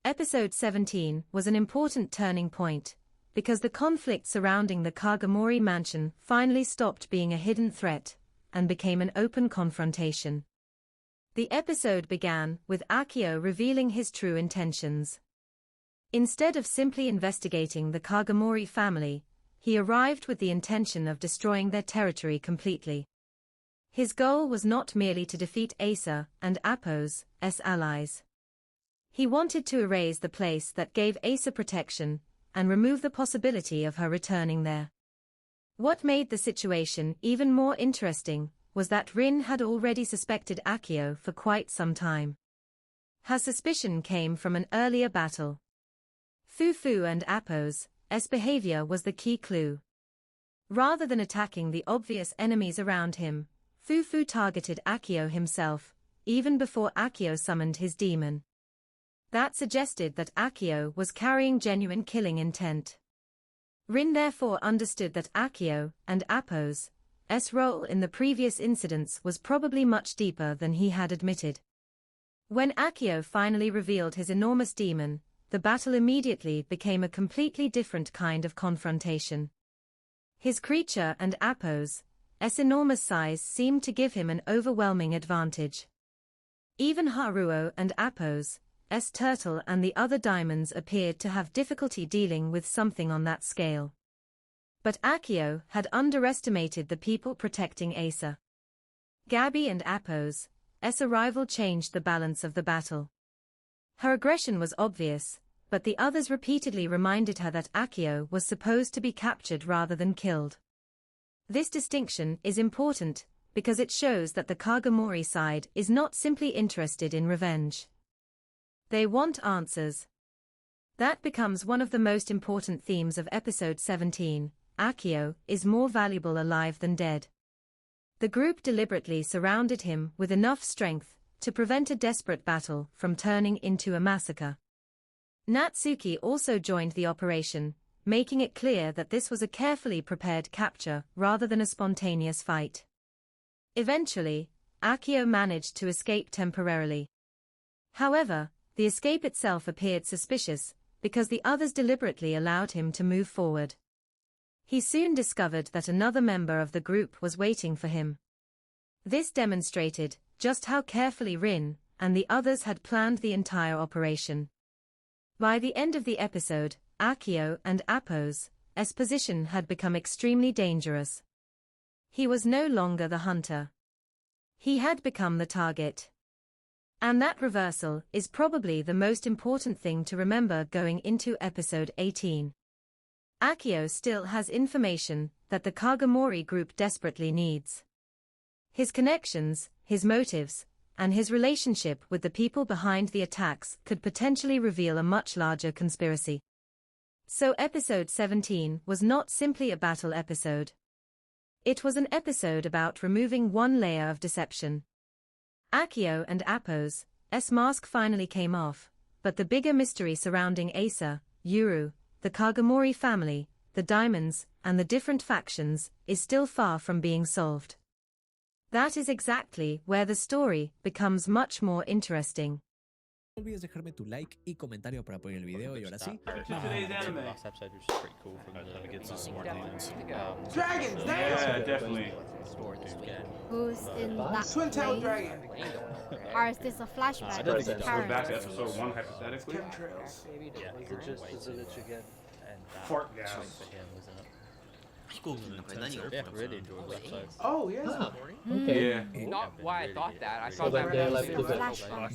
Episode 17 was an important turning point, because the conflict surrounding the Kagomori mansion finally stopped being a hidden threat and became an open confrontation. The episode began with Akio revealing his true intentions. Instead of simply investigating the Kagomori family, he arrived with the intention of destroying their territory completely. His goal was not merely to defeat Asa and Apo's allies. He wanted to erase the place that gave Asa protection and remove the possibility of her returning there. What made the situation even more interesting was that Rin had already suspected Akio for quite some time. Her suspicion came from an earlier battle. Fufu and Apo's behavior was the key clue. Rather than attacking the obvious enemies around him, Fufu targeted Akio himself, even before Akio summoned his demon. That suggested that Akio was carrying genuine killing intent. Rin therefore understood that Akio and Apo's role in the previous incidents was probably much deeper than he had admitted. When Akio finally revealed his enormous demon, the battle immediately became a completely different kind of confrontation. His creature and Apo's enormous size seemed to give him an overwhelming advantage. Even Haruo and Apo's turtle and the other Daemons appeared to have difficulty dealing with something on that scale. But Akio had underestimated the people protecting Asa. Gabi and Apo's arrival changed the balance of the battle. Her aggression was obvious, but the others repeatedly reminded her that Akio was supposed to be captured rather than killed. This distinction is important, because it shows that the Kagomori side is not simply interested in revenge. They want answers. That becomes one of the most important themes of episode 17, Akio is more valuable alive than dead. The group deliberately surrounded him with enough strength to prevent a desperate battle from turning into a massacre. Natsuki also joined the operation, making it clear that this was a carefully prepared capture rather than a spontaneous fight. Eventually, Akio managed to escape temporarily. However, the escape itself appeared suspicious, because the others deliberately allowed him to move forward. He soon discovered that another member of the group was waiting for him. This demonstrated just how carefully Rin and the others had planned the entire operation. By the end of the episode, Akio and Apo's position had become extremely dangerous. He was no longer the hunter. He had become the target. And that reversal is probably the most important thing to remember going into episode 18. Akio still has information that the Kagomori group desperately needs. His connections, his motives, and his relationship with the people behind the attacks could potentially reveal a much larger conspiracy. So episode 17 was not simply a battle episode. It was an episode about removing one layer of deception. Akio and Apo's mask finally came off, but the bigger mystery surrounding Asa, Yuru, the Kagomori family, the Daemons, and the different factions is still far from being solved. That is exactly where the story becomes much more interesting. No olvides dejarme tu like y comentario para apoyar el video y ahora sí. Today's anime. Last episode was pretty cool from the Get some more demons. Dragons, Yeah, definitely. Who's in that Twin Tail place? Dragon. Or is this a flashback? I don't of think the so. We're back to character? episode 1 hypothetically. Chemtrails. Is it again? And Fart gas. for him, wasn't it? 飛行機の中に何が起き Yeah, たの really enjoyed the episode. Oh, yeah. Yeah. Not why I thought that. I So thought that like they're like was the flashback.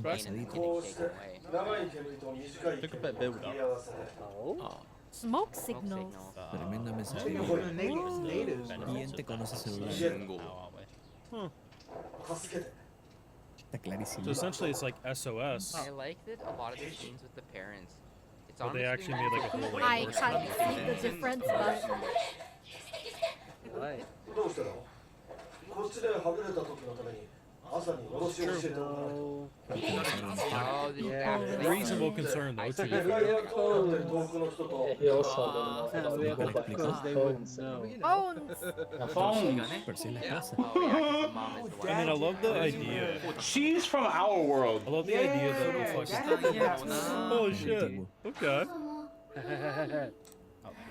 Took a bit of build up. Smoke signals. Tremenda They mensajería. know the natives, bro. ¿Quién te conoce celular? 信号 How are we? Está clarísimo. So essentially, it's like SOS, I liked it. A lot of the scenes with the parents. It's but they honestly actually made like a whole like I horse can't see the difference, but どうしたの？こっちではぐれた時のために No. Oh, this is Yeah. actually Reasonable concern though. To be fair. He also because they wouldn't know. Phones. Persigue la casa. Oh, yeah, 'cause the mom is the I mean, I love the idea. She's from our world. I love the idea that the fucking. Oh shit. Okay. Oh, is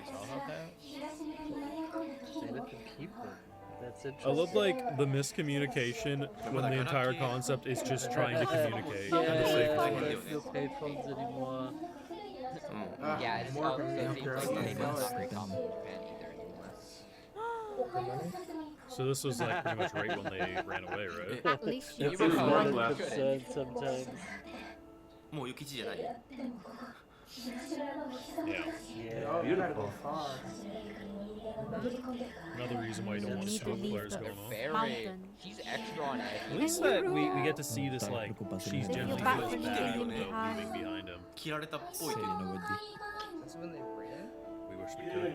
all her parents? They let them keep them. That's I interesting. love like the miscommunication when the entire concept is just trying to communicate. Yeah, for the sake of like it. there's no payphones anymore. Yeah, it's More also, it seems like American they girls. not very common in Japan either anymore. So this was like pretty much right when they ran away, right? At least you You It's were work home. left. Concerned sometimes. もう諭吉じゃない。 Yeah. Yeah. Oh, you gotta go far. Another reason why you don't You want need to smoke leave flares the going on. Very. mountain. She's extra on At edge. least that we get to see this like she's They generally feel bad feels for bad leaving about behind. leaving behind him. 切られたっぽい Sí, けど。 no would be. That's when they ran. We wish we could.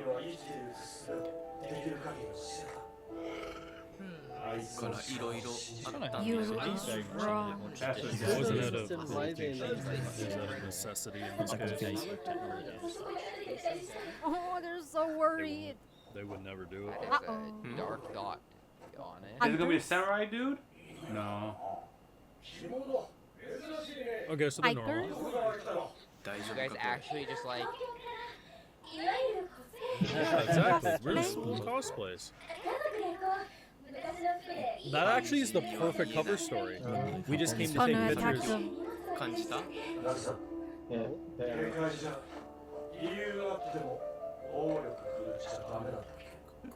からいろいろあったん You ですよね。 is wrong. It wasn't out of Interesting why they cruelty. leave It was out of necessity in this case. Oh, they're so worried. They would never do it. That is Uh-oh. a dark thought on it. Is it gonna be a Hunters? samurai dude? No. Okay, so they're Hikers? normal. 大丈 You guys 夫かこれ。 actually just like Yeah, exactly. Where's cosplays? That actually is the perfect cover story. We just came to Oh take no, attack pictures. them. 感じた？ Yeah. They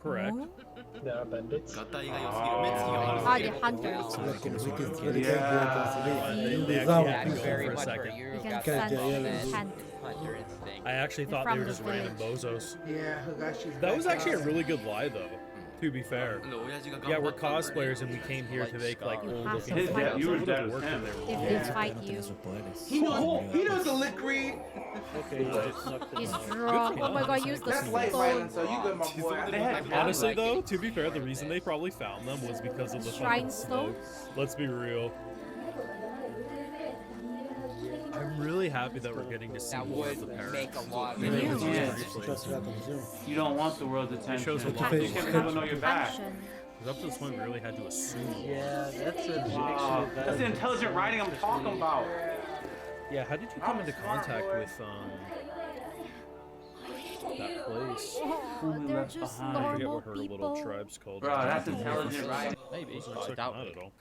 Correct. are bandits. ガタイが良すぎる。目つきが Ah, 悪すぎ the る。 hunters. They actually had that's me very for a much where second. you You got can that sense hunter hunter. instinct. I actually thought they were just random bozos. Yeah, she's That was back actually a out. really good lie, though. To be fair. 親父が Yeah, 頑張 we're ったんだね。 cosplayers and we came here to make like old looking His dad- videos. you I were would've dad worked was in him. there. If they fight No you, tenía sus poderes. He knows the lick read. Okay, you just knocked them he's out. drunk. Oh my god, use the That's light stone. violence, so you good, my boy. They had Honestly, though, to be fair, the reason they probably found them was because of the Shrine fucking stone? smoke. Let's be real. I'm really happy that we're getting to see That more would of the make parents. a lot of Yeah. sense. You don't want the world's attention. shows a You lot. can't let people know you're back. Action. Because up to this point, we really had to assume. Yeah, that's a Wow, that's the intelligent writing I'm talking about. Yeah, how did you come into contact with that place? Oh, they're just I forget normal what her little people. tribe's called. Bro, that's intelligent writing. Maybe, Doesn't but I check doubt them out it. at all.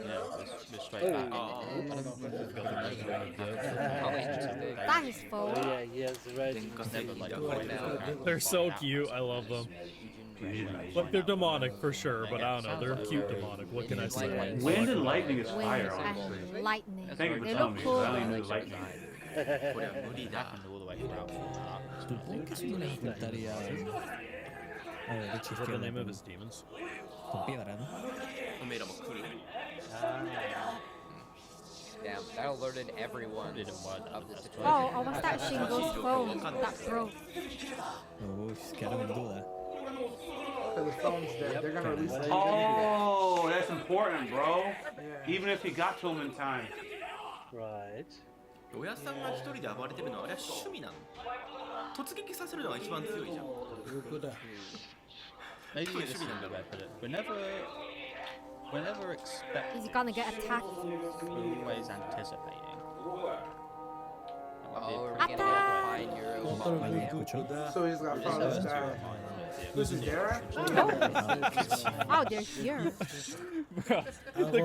Yeah, we're straight back. That is full. Oh yeah, he has the right. Never like They're so cute. I love them. Like they're demonic for sure, but I don't know. They're cute demonic. What can I say? Wind and lightning is Wind fire, honestly. and lightning. Thank you for They telling look me. cool. I only knew lightning. これは無理だ。 happened all the way throughout. Supongo que si no le enfrentaría a derecha Is that the izquierda name of con, his demons? con piedra, ¿no? おめえらも来る。 Damn, that alerted everyone Didn't word that. of the That's situation. Oh, oh, was that Shingo's phone that broke? Uy, quedaron en duda. The phone's dead. They're gonna release it. Oh, that's important, bro. Yeah. Even if he got to him in time. Right. 親さんが一人で暴れてるのはあれは趣味なの。突撃させるのが一番強いじゃん。 Maybe this is the way I put it. Whenever expect, Is he gonna get attacked? always anticipating. Oh, are we gonna find Euro following him? Escuchó. So he's got found this guy. This is Dara? Oh, they're here. The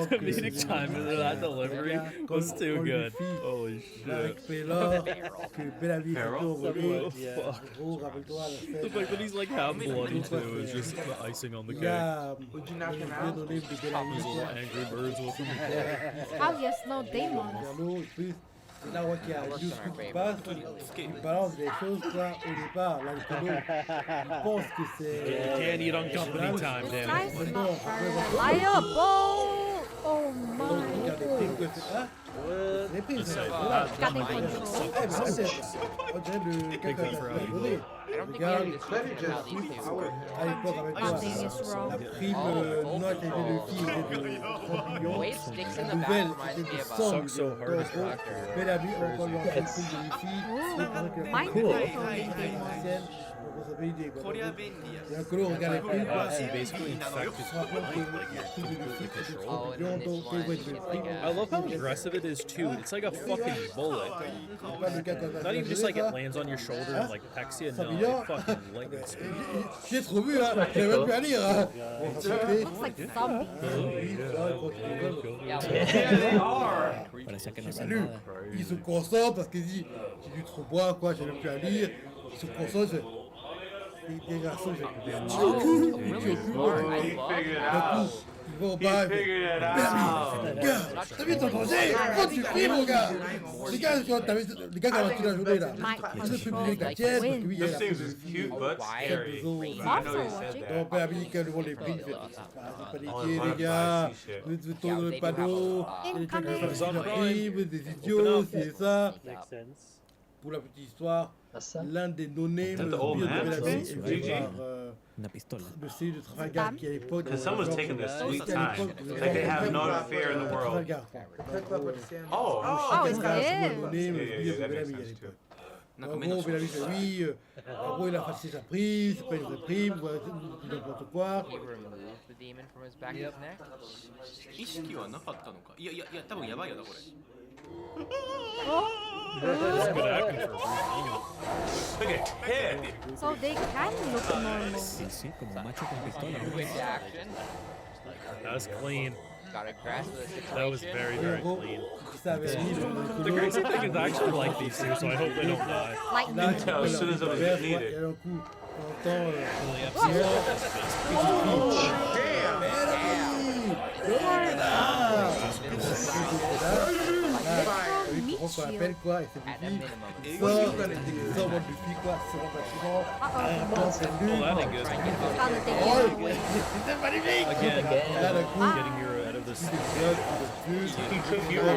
comedic time of that delivery was too good. Holy shit. Pharaoh? Yeah. The fact that he's like half bloody too is just the icing on the cake. Would you knock him out? His little angry birds with him. Oh yes, no Daemons. C'est là qu'il y a juste qui passe, il balance des choses là au départ, là il pense que c'est... You can't eat on company time, This damn guy's it. not very reliable. Oh Donc il y a des my. trucs que c'est... Hein? Les prises, Just c'est say voilà. that. Got in Oh my God. control. Eh, mais ça, c'est. On dirait le gars qui a donné. I don't think we Regarde, have this how these two work. à l'époque avec Oh, toi, Darius Raw. la prime note était de qui était de 30 The millions. way it sticks in La the back nouvelle reminds était me de of 100 Sucks so millions hard d'euros. as fuck. Mais la vie, on va leur faire une prime de wifi. C'est pour ça que la Mind prime controlling est Daemons. ancienne. Donc on s'appelle idée. こりゃ便利や Et un colo regarde les primes, quoi. He basically infected Tu te rends compte que la prime de wifi était de 30 millions, donc tu vois, tu I love how aggressive it is too. It's like a fucking bullet. Not even just like it lands on your shoulder and like pecks you. No, it fucking lightens. J'ai trop vu, hein. J'avais même plus à lire, hein. On s'en rappelait. Looks like zombies. Oui, ça, quand tu rigoles. Yeah, They are. Parecía que no sé Salut. nada. Il se concentre parce qu'il dit j'ai dû trop boire, quoi, j'ai même plus à lire. Il se concentre. Des garçons, j'ai really smart. I He love figured it d'un coup, out. il va au He bar. Il fait figured it out. gars, t'as vu ton danger? Quand tu pries, mon gars. Les gars, tu vois, t'as vu les gars qui ont toute la journée là. Mind Ils se control publient la like tienne parce que wind. oui, il y a This la thing's prise de cute but scary. I know he said Mon that. père américain devant les prix, il fait c'est pas des Oh, gays, voilà, les gars. bah, si, shit. Vous êtes dans le panneau. Il y a des gens qui Incoming. font la prime, des idiots, c'est ça. Makes sense. Pour la petite histoire, Passa. l'un des no-names Is that the de old man? la vie est GG. fait par Una pistola. le série de Trafalgar qui à l'époque. Because someone's taking their sweet time. Like they have no fear in the world. Oh, Oh, it's C'est him. un no-name, Yeah, le yeah, billet de that makes Bellamy à sense l'époque. Like En a gros, minute. Bellamy fait oui, en gros il a falsifié sa prime, c'est pas une vraie prime, voilà, n'importe quoi. He removed the demon from his back of his neck. 意識はなかったのかいやいやいや多分やばいよなこれ It's good acting for look at Ted. So they can look normal. Sí, sí, como macho con pistola. ¿no? Quick action. That was clean. Got a grasp of the situation. That was very, En very gros, clean. il savait The le crazy thing is I actually like these two, so I hope they don't die. Là, Lightning. tu tell as soon as it was needed. Et d'un coup, on entend on appelle quoi, et c'est At a Buffy. minimum. Il sort en mode Buffy quoi, c'est vraiment Uh-oh. c'est Oh, nul. that ain't good. Found the Oh, Daemon. c'était magnifique. Again, Là, d'un coup, getting your out of this. He took Euro.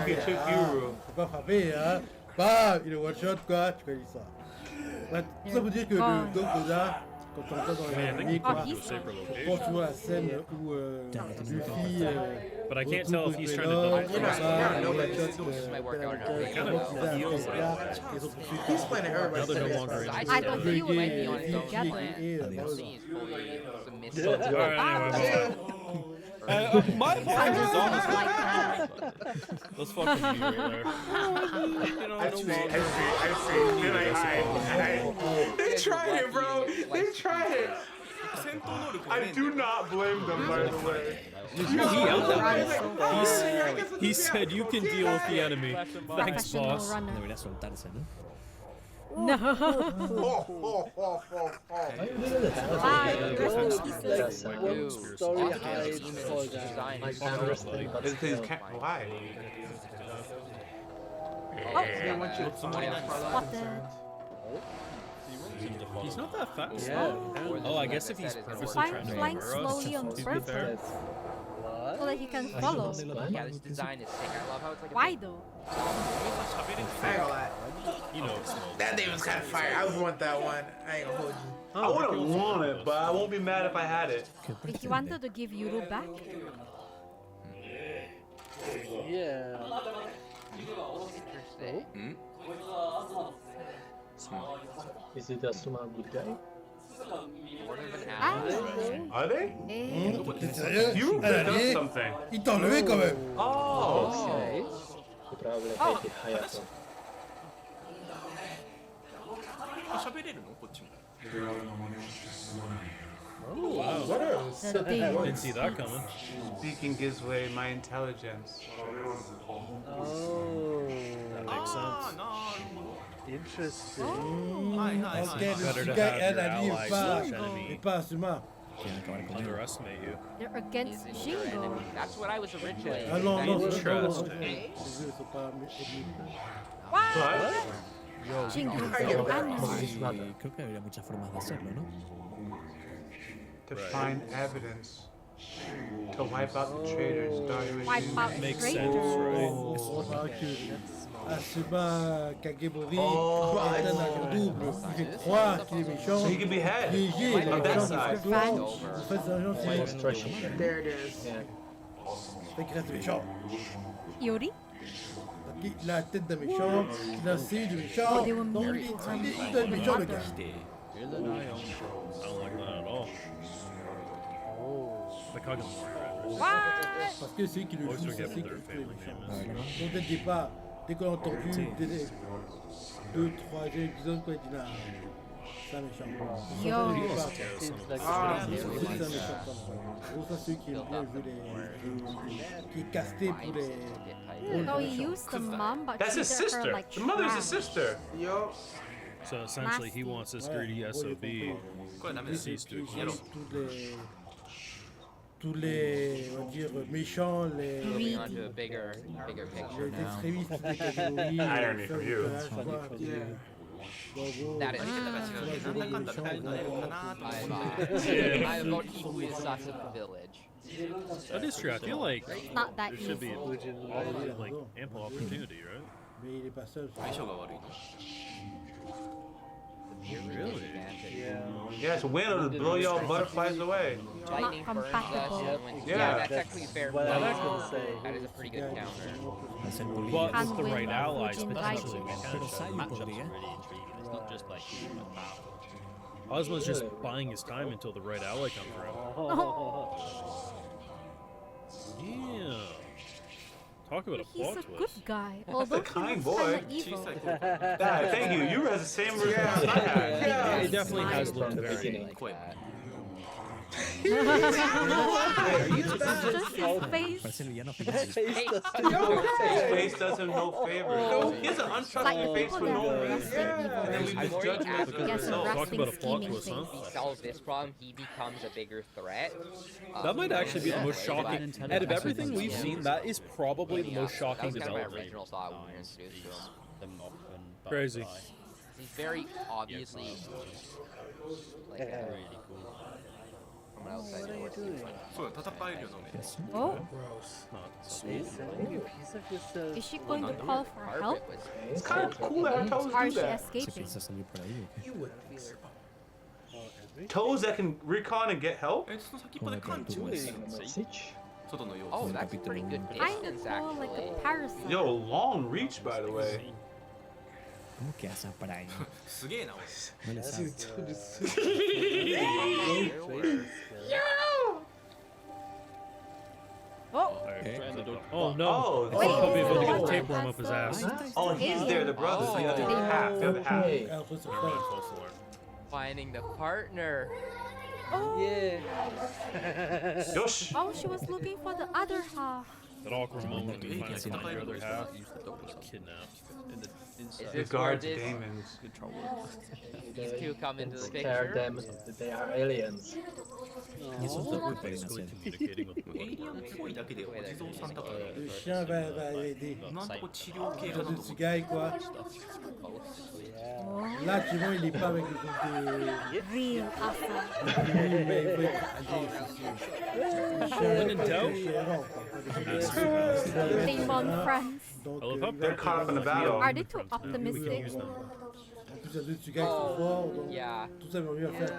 He took Euro. faut pas frapper, hein. Bah, il est one shot quoi, tu connais ça. Ouais, tout ça veut dire que le Doc là, quand on entend dans les Man, they animés can quoi, go safer on location. pense toujours à la scène où Buffy But I can't tell if he's trying to Pénélope, dodge. comme ça, no, one this shot, might work out in our Pénélope, favor. comment ils avaient un gars, et sont poursuivis par- Now they're no longer in I it. thought he Buffy might be et on Buffy together. et Elsie is fully submissive. Alright, anyway, my I part just is don't honest. like that. Let's fucking be right there. You know, no longer. They tried it, bro. They tried it. 戦闘能力が I ねえんだよ do not blame them, by the way. He said you can deal with the enemy. Thanks, Professional boss. runner. Debería soltarse, ¿no? No. Bye. Rest in pieces. One story hides all Design that. is I understand, but It's his why? Spotted. He's not that fast. Yeah. Oh, I guess if he's purposely Flying- trying to flying lure us, slowly on to be purpose. fair. So that he can follow. Yeah, this design is sick. I love how it's like a Why though? You know it's small. That name was kind of fire. I would want that one. I ain't gonna hold you. I wouldn't want it, but I won't be mad if I had it. If you wanted to give Yuru back, Yeah. interesting. Is it Asuma a good guy? More of an ah, ass. Are they? eh, T'es sérieux? You Un picked up allié, something. il t'a enlevé quand même. Oh. Okay. He probably Oh. hated Hayato. 喋れるのこっちも the Daemon. Didn't see that coming. Speaking gives away my intelligence. Oh. That makes あ sense. あなるほど Interesting. はいはいはい Ok, はい le Better to Tsugai have est your un allié, ally pas, slash mais enemy pas Asuma. underestimate you. They're against Is it your Shingo. enemy? That's what I was originally Ah non, non, expecting. non, non, non, Trust. les deux sont pas ennemis. What? Shingo is Sí, enemy. creo que habría muchas formas de hacerlo, ¿no? To find evidence. To wipe out the traitors. Wipe out the Makes traitors. sense, right? On remarque que Asuma Kagemori Oh, est un agent double. Il fait croire qu'il est méchant. So he can be head. Piégé, il est On that méchant side. de En fait, c'est un agent, More c'est stretching. There it is. Yeah. fait qu'il reste méchant. Yuri? Il a la tête d'un méchant, il a un C de méchant. Oh, they were Donc, married il to est méchant, le gars. I don't like that at all. The Kagemori, right? What? Parce que c'est qui le Always joue, forget c'est what qui their le family méchant. name is. Donc dès le départ, dès qu'on a entendu 2, 3 épisodes, quoi, il dit là, c'est un méchant. Yo. C'est un méchant. Gros, ça, ceux qui aiment bien jouer qui est casté pour les. No, he used the mom, but That's his treated her sister. like The mother's his trash. sister. Yo. So essentially, he wants this greedy SOB. これダメです Cease to exist. Tous les, on va dire, méchants, les Moving on to a bigger picture now. extrémistes, toutes les catégories. Irony from you. That is true. なんだかんだ誰になれるかなと思って I'm about equally as sus of the village. That is true. I feel like Not that there should be easy. like ample opportunity, right? Mais il est pas seul. 相性が悪いの Really? Yes, win or blow your butterflies away. Lightning burns us. compatible. Yeah. That's actually fair. Well, play. I was gonna say. That is a pretty good counter. But And with the win right the allies, Fujin potentially, Daichi. we can. Matchup's really intriguing. It's not just like Ozma's just buying his time until the right ally comes around. Yeah. Talk about a He's plot a twist. good guy, although he kind looks boy. kinda 小 evil. さい頃 Ah, thank you. You has the same reaction I had. Yeah. It definitely has From looked the very. beginning. 声 Just his face. parece el villano His face does him no favor. He has an Like untrustworthy the face people for that no are reason. resting evil. And then we I'm just worried judge him after because of Yes, the a result. Talk resting about a plot scheming twist, huh? face. If he solves this problem, he becomes a bigger threat. That might actually be the most But- shocking. Out of everything we've seen, that is probably the most shocking That was kind of my development. original thought when we were introduced to him. them often. Crazy. He's very obviously like Really cool. from an outside source. そうだ戦えるよなめ Oh, Not sweet. is she going to call for help? Carpet was It's kind of cool that our toes Or do is she that. ¿Se escaping? piensa salir por ahí o qué? Toes that can recon and get help? その先っぽで感知もできるんですよ外の様子 Oh, that's pretty good Kind distance of more like actually. a parasite. Yo, long reach, by the way. ¿Cómo que asa por ahí? すげえな俺 No le sabe. Oh, Oh no! Oh, It's Wait, a puppy is it the about to one get a that tapeworm has up his the- ass. Oh, he's there, the brother. So the other half, the other half. Hey. Après, c'est frère. Finding the partner. Yosh. oh, she was looking for the other half. That awkward moment when you finally 戦 find え your るの other で half. ユースド Kidnapped. Is The this where guards, this, Daemons. these two come into the Scare picture? them. They are aliens. Y eso es lo que pueden Basically hacer. communicating with the エイ body. リアンっぽいだけでお地蔵さんだから Le chien va l'aider. なんとこう治療系か Genre な de と思って Tsugai, quoi. Là, tu vois, il est pas avec le truc de. Real awesome. Oui, mais il faut être âgé, c'est sûr. When in doubt, C'est errant, quoi. Demon friends. Donc, I love how They're caught up in the battle. Are they too We can optimistic? use them. en plus, il y a deux Tsugai qui sont forts. Donc, Yeah. tout ça va mieux à faire que.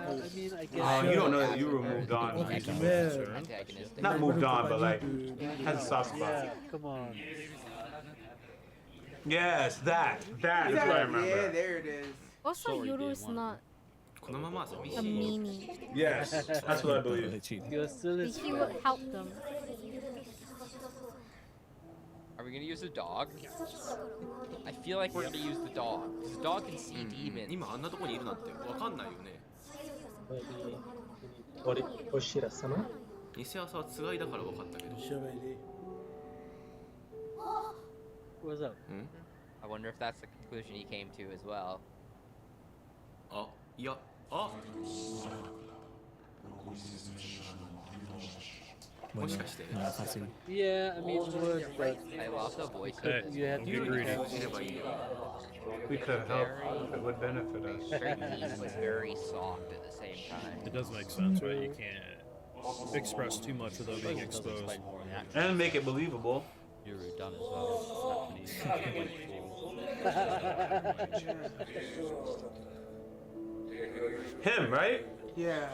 Oh, you don't know that you were moved on. Entre Like, guillemets, Antagonistic. not moved on, but like de- has a soft spot. Come on. Yes, that is what I Yeah, remember. there it is. Also, Yuru is not このまま寂し a い meanie. Yes, that's what I believe. You're still his He would help them. Are we gonna use the dog? I feel like we're gonna use the dog. 'Cause the dog can see demons. 今あんなとこにいるなんてわかんないよね Oshira-sama? 偽朝はつがいだからわかったけど Le chien va aider. What's up? I wonder if that's the conclusion he came to as well. あいやあもしかして No era fácil. Yeah, I mean, it was, but I lost the voice. Hey, you had don't get greedy. いればいいよ We could have helped. It would benefit us. Very mean but very soft at the same time. It does make sense, right? You can't express too much without being exposed. And make it believable. You're done as well. Him, right? Yeah.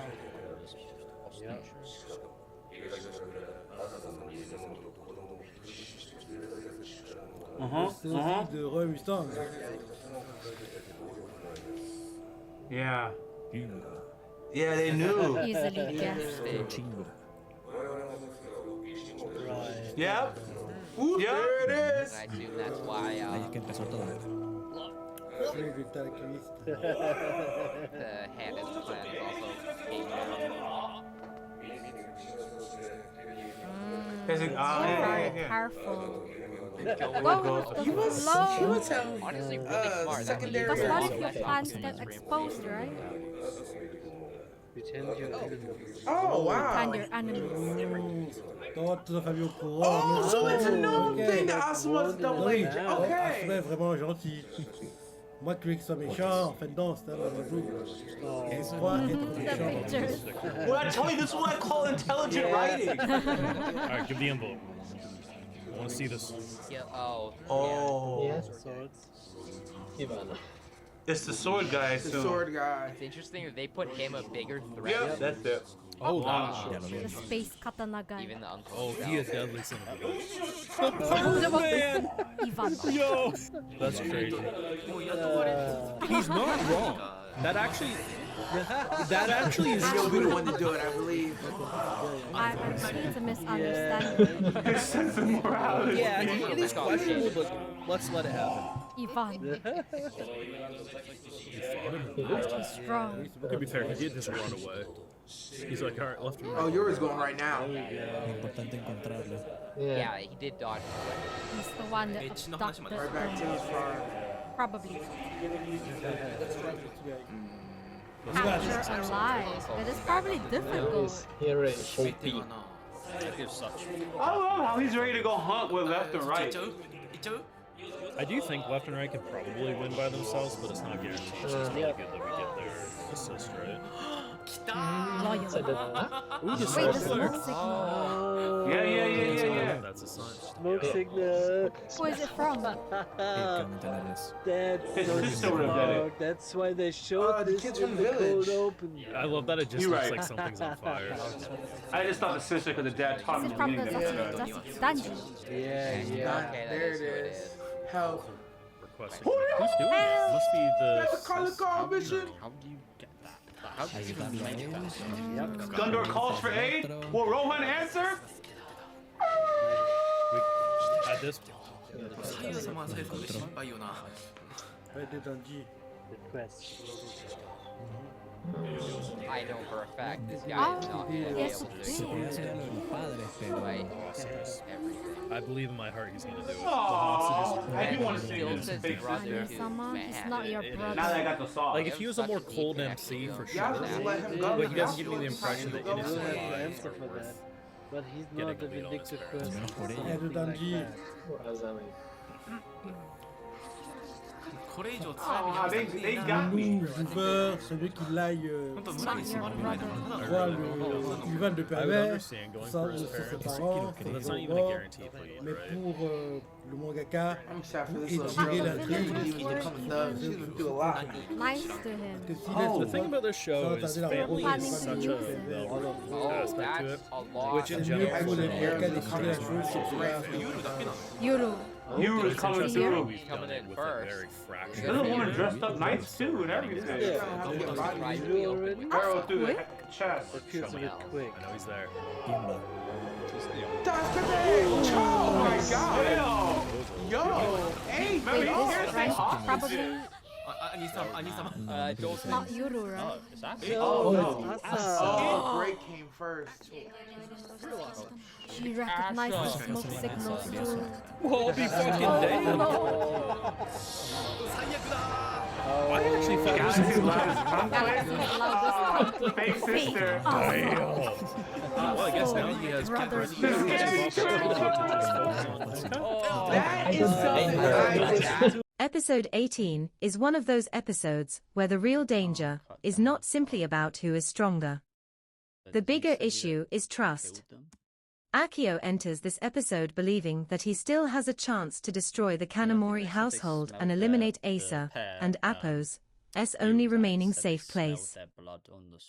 C'est aussi de Roy Mustang. Yeah. Yeah, they knew. Easily guessed. Yeah. Ooh, yeah. There it is. I assume that's why Ahí es que empezó todo. the hand is planned also came down. Is it? Very Yeah. powerful. Whoa, He was low. Honestly, really smart. secondary Because what if role. your plants get exposed, right? Oh, wow. And your enemies. Toi, tout ça fait au courant. Oh, so it's a known Ok. thing that Asuma's double Oui, agent. Asuma Okay. est vraiment gentil. Moi, tu veux qu'il soit méchant, en fait, non, c'est un bonjour. Et toi, être méchant. Pictures. Well, I tell you, this is what I call intelligent writing. Alright, give the envelope. I want to see this. Yeah, oh. Oh. Yes. Ivan. It's the sword guy, The so. sword guy. It's interesting that they put him a bigger threat. Yep, that's it. Oh, wow. The space katana guy. Even the uncle. Oh, he is deadly son of a bitch. Oh, man! Ivan. Yo! That's crazy. He's not wrong. That actually is He'll be the one to do it, I believe. I think it's a misunderstanding. His sense of morality. Yeah, it is questionable, but let's let it happen. Ivan. He's strong. To be fair, he did just run away. He's like, alright, left and right. Oh, yours going right now. Importante encontrarlo. Yeah, he did dodge. He's the one that abducted Right back to his farm. Probably. Capture alive. It is probably difficult. Here is OP. I love how he's ready to go hunt with left and right. I do think left and right could probably win by themselves, but it's not guaranteed. It's just really good that we get their assist, right? Loyal. Ooh, the Wait, the smoke smoke signal. Yeah. That's a sign. Smoke signal. Who is it from? That's His so sister would have done it. smart. That's why they showed the this kids in from the Village. cold open. I love that it just You're looks right. like something's on fire. I just thought the sister because the dad taught Is me it from the that. Justice Dungeon? Yeah, Okay, There it is. Help. Requesting. Who's doing it? Must be the. That's a color call mission. How do you get that? How do you Gundor calls for aid. Will Rohan answer? At this. 左右様は最後で心配よな。 Request. I know for a fact this guy is not going to be yes, able it to do is. it. Right. I believe in my heart he's gonna do it. Aww, I do want to see Builds this his big brother sister. to Sama, he's man. not your It is. Now that brother. I got the sauce. Like if he was a more cold MC for Y'all sure, just let him go. but he doesn't give me the impression that We'll innocent have the lives answer are for that. worth. But he's Getting not a a lead on his vindictive character. person. Menos por ella. Something like that. Azami. これ以上辛い目に Ah, 遭わせたくね they えな got me. Nous, joueurs, celui qui aille 本当村に住まれる前だただ voir の le Ivan de I would pervers, understand going sans for his ses parents, parents, but that's sans not even a mort. guarantee plead, Mais right? pour le mangaka, I'm sad for pour this little étirer girl. l'intrigue, She even become a thug. She's been through a lot. Nice to him. que s'il Oh, est the thing about this show is family Planning is to such use a it. development Oh, aspect to it, that's a lot. which in c'est mieux general pour les is mangaka d'étirer la chose, c'est pour la- Yuru. You was coming It's through. we've done Coming it in with first. a very fractured. There's a woman dressed up nice too and everything. Yeah. You already? Arrow through the chest. That feels a bit quick. I know he's there. Tiembla. Oh my god. Yo, hey, Wait, remember this here's French that is probably 兄様 Don't not Yuru, right? is that? Oh, no. Oh, break came first. She recognized the smoke signals too. Well, I'll be fucking damned. I actually thought Galaxy's loudest Galaxy's loudest conflict. Fake sister. well, I guess now he has brothers. That is something that I Episode 18 is one of those episodes where the real danger is not simply about who is stronger. The bigger issue is trust. Akio enters this episode believing that he still has a chance to destroy the Kanamori household and eliminate Asa and Appo's only remaining safe place.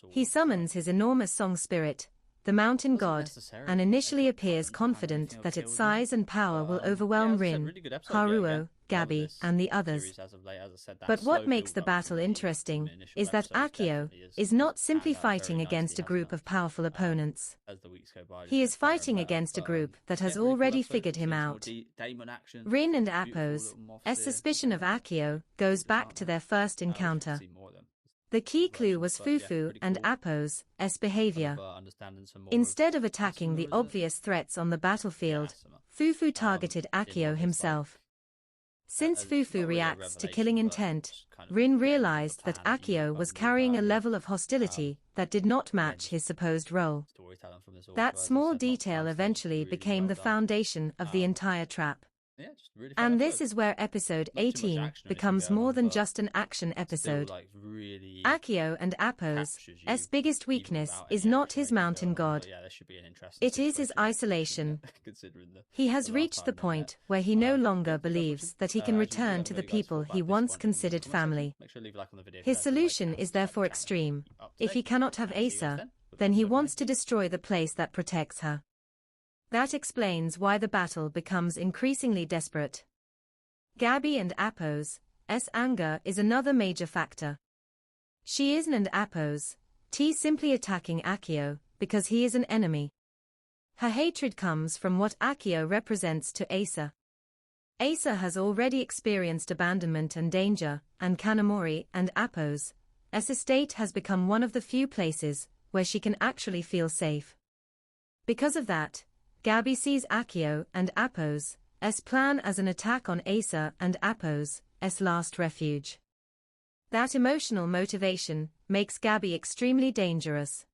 He summons his enormous song spirit, the mountain god, and initially appears confident that its size and power will overwhelm Rin, Haruo, Gabi, and the others. But what makes the battle interesting is that Akio is not simply fighting against a group of powerful opponents. He is fighting against a group that has already figured him out. Rin and Appo's suspicion of Akio goes back to their first encounter. The key clue was Fufu and Appo's behavior. Instead of attacking the obvious threats on the battlefield, Fufu targeted Akio himself. Since Fufu reacts to killing intent, Rin realized that Akio was carrying a level of hostility that did not match his supposed role. That small detail eventually became the foundation of the entire trap. And this is where episode 18 becomes more than just an action episode. Akio and Appo's biggest weakness is not his mountain god. It is his isolation. He has reached the point where he no longer believes that he can return to the people he once considered family. His solution is therefore extreme. If he cannot have Asa, then he wants to destroy the place that protects her. That explains why the battle becomes increasingly desperate. Gabi and Appo's anger is another major factor. She and Appo's simply attacking Akio because he is an enemy. Her hatred comes from what Akio represents to Asa. Asa has already experienced abandonment and danger, and Kanamori and Appo's estate has become one of the few places where she can actually feel safe. Because of that, Gabi sees Akio and Appo's plan as an attack on Asa and Appo's last refuge. That emotional motivation makes Gabi extremely dangerous.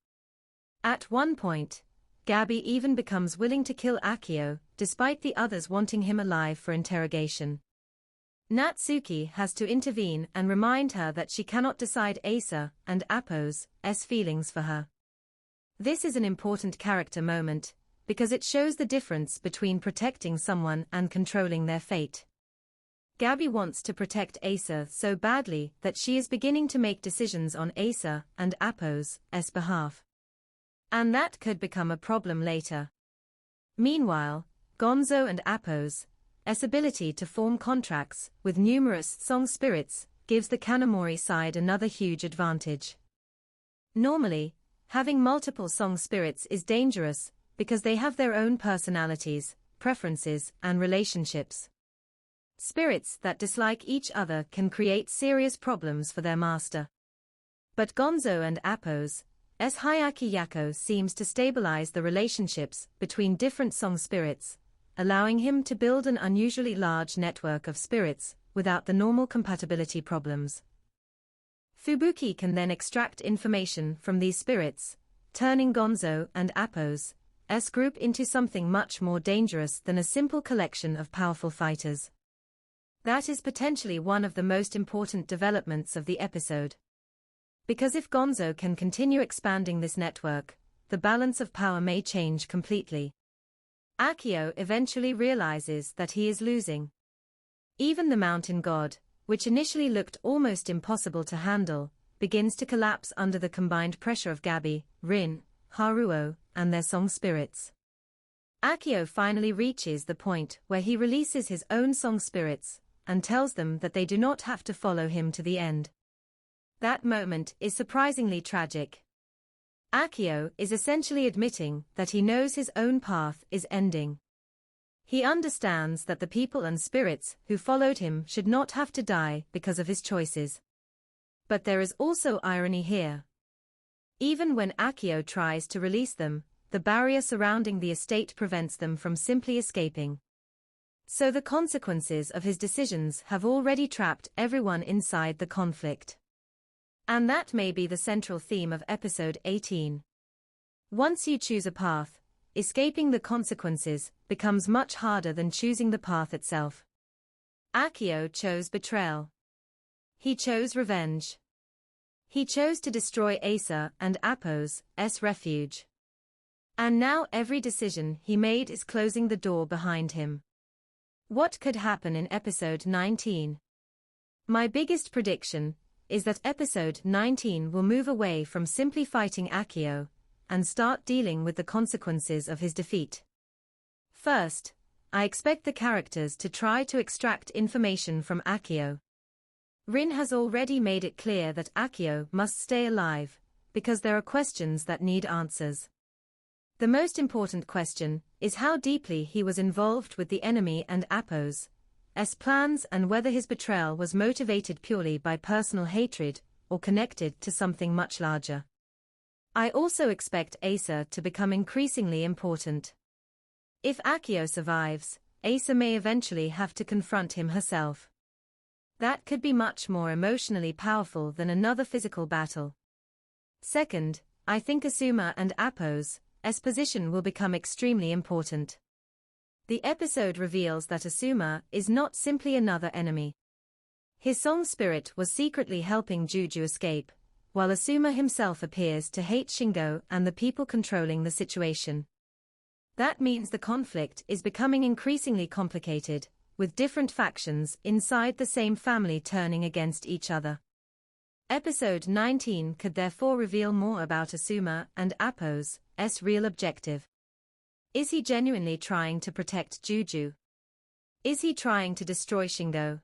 At one point, Gabi even becomes willing to kill Akio, despite the others wanting him alive for interrogation. Natsuki has to intervene and remind her that she cannot decide Asa and Appo's feelings for her. This is an important character moment, because it shows the difference between protecting someone and controlling their fate. Gabi wants to protect Asa so badly that she is beginning to make decisions on Asa and Appo's behalf. And that could become a problem later. Meanwhile, Gonzo and Appo's ability to form contracts with numerous song spirits gives the Kanamori side another huge advantage. Normally, having multiple song spirits is dangerous, because they have their own personalities, preferences, and relationships. Spirits that dislike each other can create serious problems for their master. But Gonzo and Appo's Hayaki Yako seems to stabilize the relationships between different song spirits, allowing him to build an unusually large network of spirits without the normal compatibility problems. Fubuki can then extract information from these spirits, turning Gonzo and Appo's group into something much more dangerous than a simple collection of powerful fighters. That is potentially one of the most important developments of the episode. Because if Gonzo can continue expanding this network, the balance of power may change completely. Akio eventually realizes that he is losing. Even the mountain god, which initially looked almost impossible to handle, begins to collapse under the combined pressure of Gabi, Rin, Haruo, and their song spirits. Akio finally reaches the point where he releases his own song spirits, and tells them that they do not have to follow him to the end. That moment is surprisingly tragic. Akio is essentially admitting that he knows his own path is ending. He understands that the people and spirits who followed him should not have to die because of his choices. But there is also irony here. Even when Akio tries to release them, the barrier surrounding the estate prevents them from simply escaping. So the consequences of his decisions have already trapped everyone inside the conflict. And that may be the central theme of episode 18. Once you choose a path, escaping the consequences becomes much harder than choosing the path itself. Akio chose betrayal. He chose revenge. He chose to destroy Asa and Apo's refuge. And now every decision he made is closing the door behind him. What could happen in episode 19? My biggest prediction is that episode 19 will move away from simply fighting Akio and start dealing with the consequences of his defeat. First, I expect the characters to try to extract information from Akio. Rin has already made it clear that Akio must stay alive, because there are questions that need answers. The most important question is how deeply he was involved with the enemy and Apo's plans, and whether his betrayal was motivated purely by personal hatred or connected to something much larger. I also expect Asa to become increasingly important. If Akio survives, Asa may eventually have to confront him herself. That could be much more emotionally powerful than another physical battle. Second, I think Asuma and Apo's position will become extremely important. The episode reveals that Asuma is not simply another enemy. His song spirit was secretly helping Juju escape, while Asuma himself appears to hate Shingo and the people controlling the situation. That means the conflict is becoming increasingly complicated, with different factions inside the same family turning against each other. Episode 19 could therefore reveal more about Asuma and Apo's real objective. Is he genuinely trying to protect Juju? Is he trying to destroy Shingo?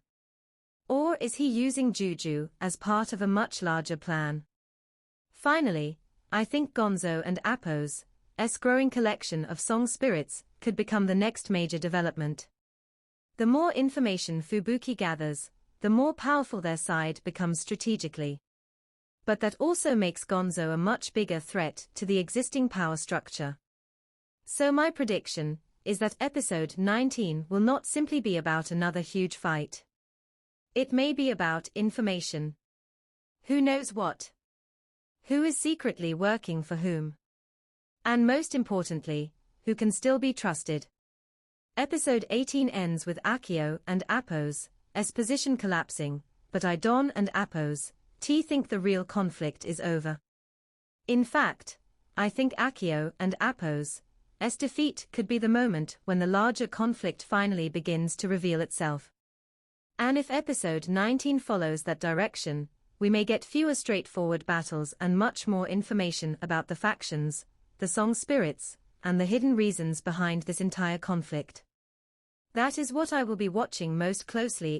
Or is he using Juju as part of a much larger plan? Finally, I think Gonzo and Apo's growing collection of song spirits could become the next major development. The more information Fubuki gathers, the more powerful their side becomes strategically. But that also makes Gonzo a much bigger threat to the existing power structure. So my prediction is that episode 19 will not simply be about another huge fight. It may be about information. Who knows what? Who is secretly working for whom? And most importantly, who can still be trusted? Episode 18 ends with Akio and Apo's position collapsing, but Idon and Apo's think the real conflict is over. In fact, I think Akio and Apo's defeat could be the moment when the larger conflict finally begins to reveal itself. And if episode 19 follows that direction, we may get fewer straightforward battles and much more information about the factions, the song spirits, and the hidden reasons behind this entire conflict. That is what I will be watching most closely